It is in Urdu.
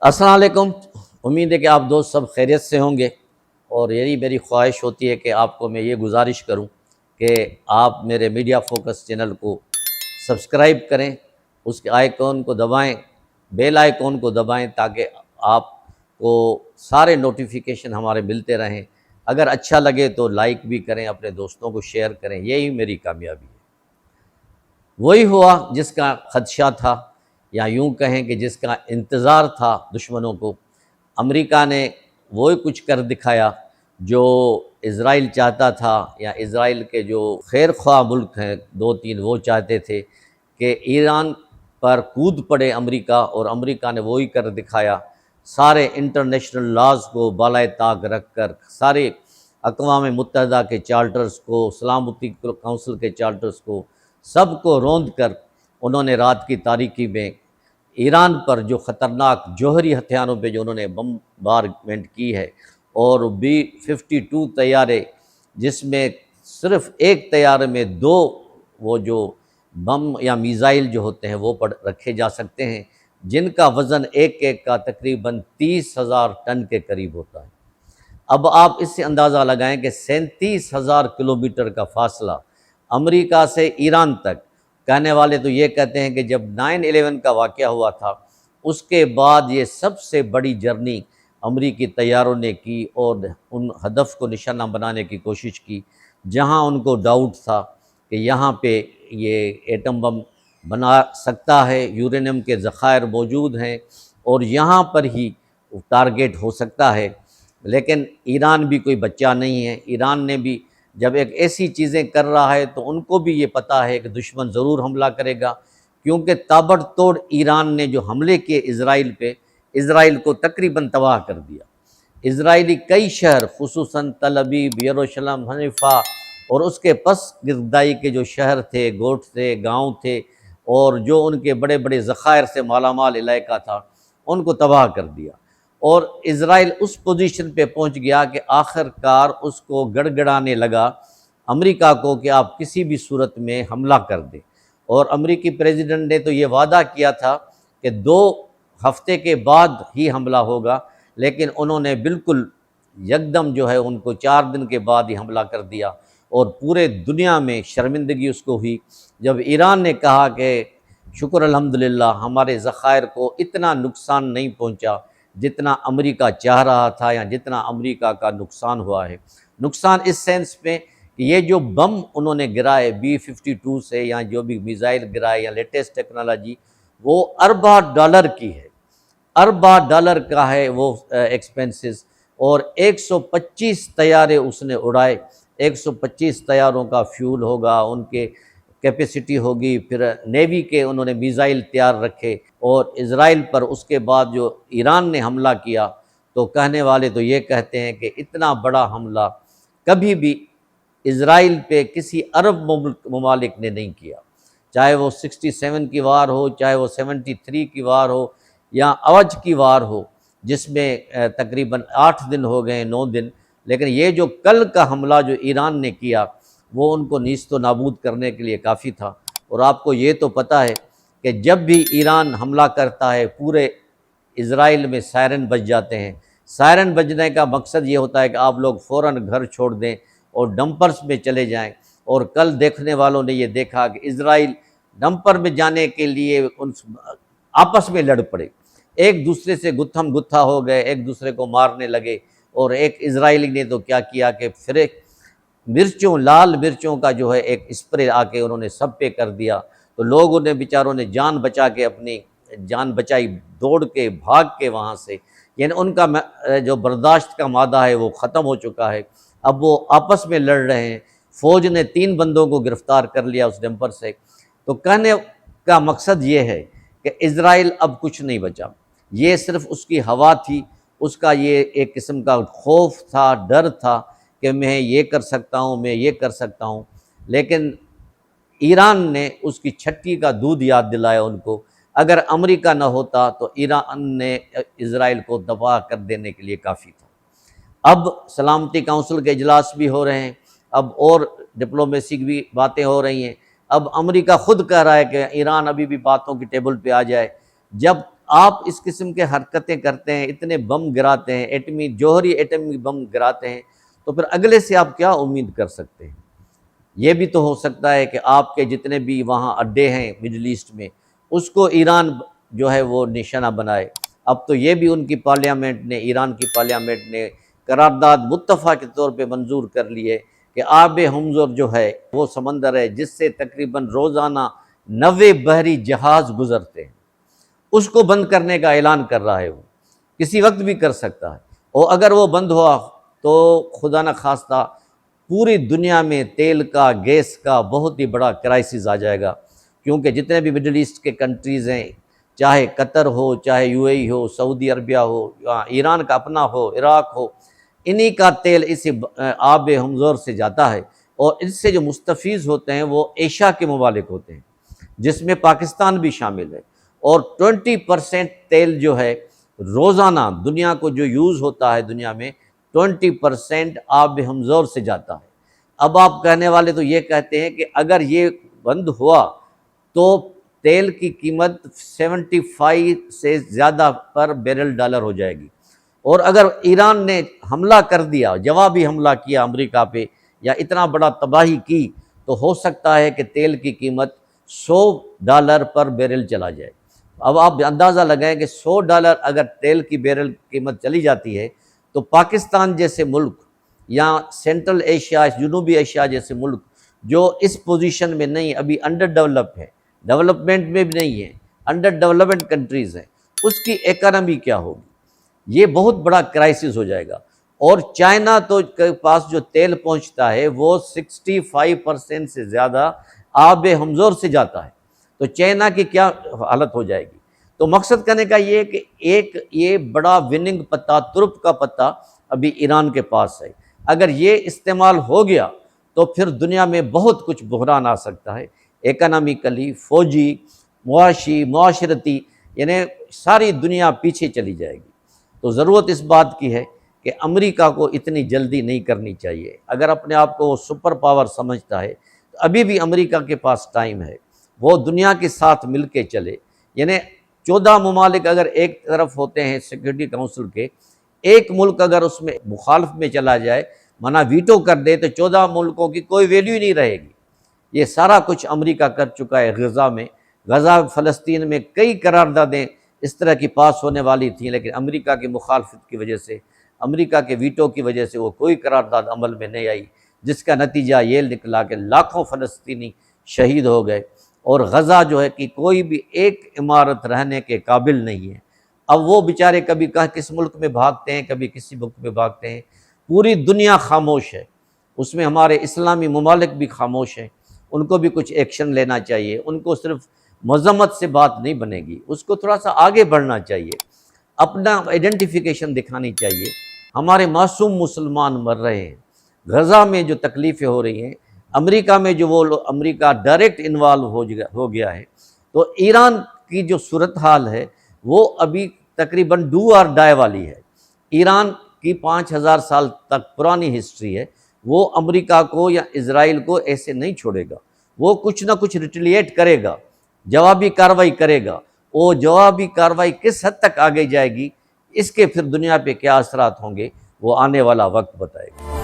السلام علیکم۔ امید ہے کہ آپ دوست سب خیریت سے ہوں گے، اور یہی میری خواہش ہوتی ہے کہ آپ کو میں یہ گزارش کروں کہ آپ میرے میڈیا فوکس چینل کو سبسکرائب کریں، اس کے آئیکن کو دبائیں، بیل آئیکن کو دبائیں، تاکہ آپ کو سارے نوٹیفیکیشن ہمارے ملتے رہیں۔ اگر اچھا لگے تو لائک بھی کریں، اپنے دوستوں کو شیئر کریں، یہی میری کامیابی ہے۔ وہی ہوا جس کا خدشہ تھا، یا یوں کہیں کہ جس کا انتظار تھا دشمنوں کو۔ امریکہ نے وہی کچھ کر دکھایا جو اسرائیل چاہتا تھا، یا اسرائیل کے جو خیر خواہ ملک ہیں دو تین، وہ چاہتے تھے کہ ایران پر کود پڑے امریکہ، اور امریکہ نے وہی کر دکھایا۔ سارے انٹرنیشنل لاز کو بالائے طاق رکھ کر، سارے اقوام متحدہ کے چارٹرز کو، سلامتی کونسل کے چارٹرز کو، سب کو روند کر انہوں نے رات کی تاریکی میں ایران پر جو خطرناک جوہری ہتھیاروں پہ جو انہوں نے بمبارمنٹ کی ہے، اور B-52 طیارے، جس میں صرف ایک طیارے میں 2 وہ جو بم یا میزائل جو ہوتے ہیں وہ رکھے جا سکتے ہیں، جن کا وزن ایک ایک کا تقریباً 30,000 ٹن کے قریب ہوتا ہے۔ اب آپ اس سے اندازہ لگائیں کہ 37,000 کلومیٹر کا فاصلہ امریکہ سے ایران تک۔ کہنے والے تو یہ کہتے ہیں کہ جب 9/11 کا واقعہ ہوا تھا، اس کے بعد یہ سب سے بڑی جرنی امریکی طیاروں نے کی، اور ان ہدف کو نشانہ بنانے کی کوشش کی جہاں ان کو ڈاؤٹ تھا کہ یہاں پہ یہ ایٹم بم بنا سکتا ہے، یورینیم کے ذخائر موجود ہیں، اور یہاں پر ہی ٹارگیٹ ہو سکتا ہے۔ لیکن ایران بھی کوئی بچہ نہیں ہے۔ ایران نے بھی جب ایک ایسی چیزیں کر رہا ہے تو ان کو بھی یہ پتہ ہے کہ دشمن ضرور حملہ کرے گا، کیونکہ تابڑ توڑ ایران نے جو حملے کیے اسرائیل پہ، اسرائیل کو تقریباً تباہ کر دیا۔ اسرائیلی کئی شہر، خصوصاً تل ابیب، یروشلم، حنیفا، اور اس کے پس گردائی کے جو شہر تھے، گوٹھ تھے، گاؤں تھے، اور جو ان کے بڑے بڑے ذخائر سے مالا مال علاقہ تھا، ان کو تباہ کر دیا۔ اور اسرائیل اس پوزیشن پہ پہنچ گیا کہ آخر کار اس کو گڑگڑانے لگا امریکہ کو کہ آپ کسی بھی صورت میں حملہ کر دیں۔ اور امریکی پریزیڈنٹ نے تو یہ وعدہ کیا تھا کہ 2 ہفتے کے بعد ہی حملہ ہوگا، لیکن انہوں نے بالکل یکدم جو ہے ان کو 4 دن کے بعد ہی حملہ کر دیا، اور پورے دنیا میں شرمندگی اس کو ہوئی جب ایران نے کہا کہ شکر الحمدللہ ہمارے ذخائر کو اتنا نقصان نہیں پہنچا جتنا امریکہ چاہ رہا تھا، یا جتنا امریکہ کا نقصان ہوا ہے۔ نقصان اس سینس میں کہ یہ جو بم انہوں نے گرائے B-52 سے، یا جو بھی میزائل گرائے، یا لیٹسٹ ٹیکنالوجی، وہ ارباں ڈالر کی ہے، ارباں ڈالر کا ہے وہ ایکسپینسز، اور 125 طیارے اس نے اڑائے۔ 125 طیاروں کا فیول ہوگا، ان کے کیپیسٹی ہوگی، پھر نیوی کے انہوں نے میزائل تیار رکھے، اور اسرائیل پر اس کے بعد جو ایران نے حملہ کیا، تو کہنے والے تو یہ کہتے ہیں کہ اتنا بڑا حملہ کبھی بھی اسرائیل پہ کسی عرب ممالک نے نہیں کیا، چاہے وہ 67 کی وار ہو، چاہے وہ 73 کی وار ہو، یا اوج کی وار ہو، جس میں تقریباً 8 دن ہو گئے، 9 دن۔ لیکن یہ جو کل کا حملہ جو ایران نے کیا، وہ ان کو نیست و نابود کرنے کے لیے کافی تھا۔ اور آپ کو یہ تو پتہ ہے کہ جب بھی ایران حملہ کرتا ہے، پورے اسرائیل میں سائرن بج جاتے ہیں۔ سائرن بجنے کا مقصد یہ ہوتا ہے کہ آپ لوگ فوراً گھر چھوڑ دیں اور ڈمپرز میں چلے جائیں۔ اور کل دیکھنے والوں نے یہ دیکھا کہ اسرائیل ڈمپر میں جانے کے لیے آپس میں لڑ پڑے، ایک دوسرے سے گتھم گتھا ہو گئے، ایک دوسرے کو مارنے لگے۔ اور ایک اسرائیلی نے تو کیا کیا کہ پھر مرچوں، لال مرچوں کا جو ہے ایک اسپرے آ کے انہوں نے سب پہ کر دیا، تو لوگوں نے بیچاروں نے جان بچا کے اپنی جان بچائی، دوڑ کے بھاگ کے وہاں سے۔ یعنی ان کا جو برداشت کا مادہ ہے وہ ختم ہو چکا ہے۔ اب وہ آپس میں لڑ رہے ہیں۔ فوج نے 3 بندوں کو گرفتار کر لیا اس ڈمپر سے۔ تو کہنے کا مقصد یہ ہے کہ اسرائیل اب کچھ نہیں بچا، یہ صرف اس کی ہوا تھی، اس کا یہ ایک قسم کا خوف تھا، ڈر تھا کہ میں یہ کر سکتا ہوں، میں یہ کر سکتا ہوں۔ لیکن ایران نے اس کی چھٹی کا دودھ یاد دلایا ان کو۔ اگر امریکہ نہ ہوتا تو ایران نے اسرائیل کو تباہ کر دینے کے لیے کافی تھا۔ اب سلامتی کونسل کے اجلاس بھی ہو رہے ہیں، اب اور ڈپلومیسی کی بھی باتیں ہو رہی ہیں۔ اب امریکہ خود کہہ رہا ہے کہ ایران ابھی بھی باتوں کی ٹیبل پہ آ جائے۔ جب آپ اس قسم کے حرکتیں کرتے ہیں، اتنے بم گراتے ہیں، جوہری ایٹمی بم گراتے ہیں، تو پھر اگلے سے آپ کیا امید کر سکتے ہیں؟ یہ بھی تو ہو سکتا ہے کہ آپ کے جتنے بھی وہاں اڈے ہیں مڈل ایسٹ میں، اس کو ایران جو ہے وہ نشانہ بنائے۔ اب تو یہ بھی ان کی پارلیمنٹ نے، ایران کی پارلیمنٹ نے قرارداد متفق کے طور پہ منظور کر لی ہے کہ آب ہمزر جو ہے وہ سمندر ہے جس سے تقریباً روزانہ 90 بحری جہاز گزرتے ہیں، اس کو بند کرنے کا اعلان کر رہا ہے۔ وہ کسی وقت بھی کر سکتا ہے، اور اگر وہ بند ہوا تو خدا نہ خواستہ پوری دنیا میں تیل کا، گیس کا بہت ہی بڑا کرائسس آ جائے گا، کیونکہ جتنے بھی مڈل ایسٹ کے کنٹریز ہیں، چاہے قطر ہو، چاہے یو اے ای ہو، سعودی عربیہ ہو، یا ایران کا اپنا ہو، عراق ہو، انہی کا تیل اس آب ہمزور سے جاتا ہے، اور اس سے جو مستفیض ہوتے ہیں وہ ایشیا کے ممالک ہوتے ہیں، جس میں پاکستان بھی شامل ہے۔ اور 20% تیل جو ہے روزانہ دنیا کو جو یوز ہوتا ہے دنیا میں، 20% آب ہمزور سے جاتا ہے۔ اب آپ کہنے والے تو یہ کہتے ہیں کہ اگر یہ بند ہوا تو تیل کی قیمت 75 سے زیادہ پر بیرل ڈالر ہو جائے گی، اور اگر ایران نے حملہ کر دیا، جوابی حملہ کیا امریکہ پہ، یا اتنا بڑا تباہی کی، تو ہو سکتا ہے کہ تیل کی قیمت $100 پر بیرل چلا جائے۔ اب آپ اندازہ لگائیں کہ $100 اگر تیل کی بیرل قیمت چلی جاتی ہے، تو پاکستان جیسے ملک یا سینٹرل ایشیا، جنوبی ایشیا جیسے ملک جو اس پوزیشن میں نہیں، ابھی انڈر ڈیولپ ہے، ڈیولپمنٹ میں بھی نہیں ہے، انڈر ڈیولپمنٹ کنٹریز ہیں، اس کی اکانومی کیا ہوگی؟ یہ بہت بڑا کرائسس ہو جائے گا۔ اور چائنا تو کے پاس جو تیل پہنچتا ہے وہ 65% سے زیادہ آب ہمزور سے جاتا ہے، تو چائنا کی کیا حالت ہو جائے گی؟ تو مقصد کہنے کا یہ کہ ایک یہ بڑا وننگ پتہ، ترپ کا پتہ ابھی ایران کے پاس ہے، اگر یہ استعمال ہو گیا تو پھر دنیا میں بہت کچھ بحران آ سکتا ہے، اکنامکلی، فوجی، معاشی، معاشرتی، یعنی ساری دنیا پیچھے چلی جائے گی۔ تو ضرورت اس بات کی ہے کہ امریکہ کو اتنی جلدی نہیں کرنی چاہیے۔ اگر اپنے آپ کو وہ سپر پاور سمجھتا ہے تو ابھی بھی امریکہ کے پاس ٹائم ہے، وہ دنیا کے ساتھ مل کے چلے۔ یعنی 14 ممالک اگر ایک طرف ہوتے ہیں سیکورٹی کونسل کے، ایک ملک اگر اس میں مخالف میں چلا جائے، منع ویٹو کر دے، تو 14 ملکوں کی کوئی ویلیو ہی نہیں رہے گی۔ یہ سارا کچھ امریکہ کر چکا ہے غزہ میں، غزہ فلسطین میں کئی قراردادیں اس طرح کی پاس ہونے والی تھیں، لیکن امریکہ کی مخالفت کی وجہ سے، امریکہ کے ویٹو کی وجہ سے وہ کوئی قرارداد عمل میں نہیں آئی، جس کا نتیجہ یہ نکلا کہ لاکھوں فلسطینی شہید ہو گئے، اور غزہ جو ہے کہ کوئی بھی ایک عمارت رہنے کے قابل نہیں ہے۔ اب وہ بیچارے کبھی کس ملک میں بھاگتے ہیں، کبھی کسی ملک میں بھاگتے ہیں، پوری دنیا خاموش ہے، اس میں ہمارے اسلامی ممالک بھی خاموش ہیں۔ ان کو بھی کچھ ایکشن لینا چاہیے، ان کو صرف مذمت سے بات نہیں بنے گی، اس کو تھوڑا سا آگے بڑھنا چاہیے، اپنا آئیڈینٹیفیکیشن دکھانی چاہیے۔ ہمارے معصوم مسلمان مر رہے ہیں، غزہ میں جو تکلیفیں ہو رہی ہیں، امریکہ میں جو امریکہ ڈائریکٹ انوالو ہو گیا ہے، تو ایران کی جو صورتحال ہے وہ ابھی تقریباً ڈو اور ڈائی والی ہے۔ ایران کی 5000 سال تک پرانی ہسٹری ہے، وہ امریکہ کو یا اسرائیل کو ایسے نہیں چھوڑے گا، وہ کچھ نہ کچھ ریٹیلیٹ کرے گا، جوابی کارروائی کرے گا۔ وہ جوابی کارروائی کس حد تک آگے جائے گی، اس کے پھر دنیا پہ کیا اثرات ہوں گے، وہ آنے والا وقت بتائے گا۔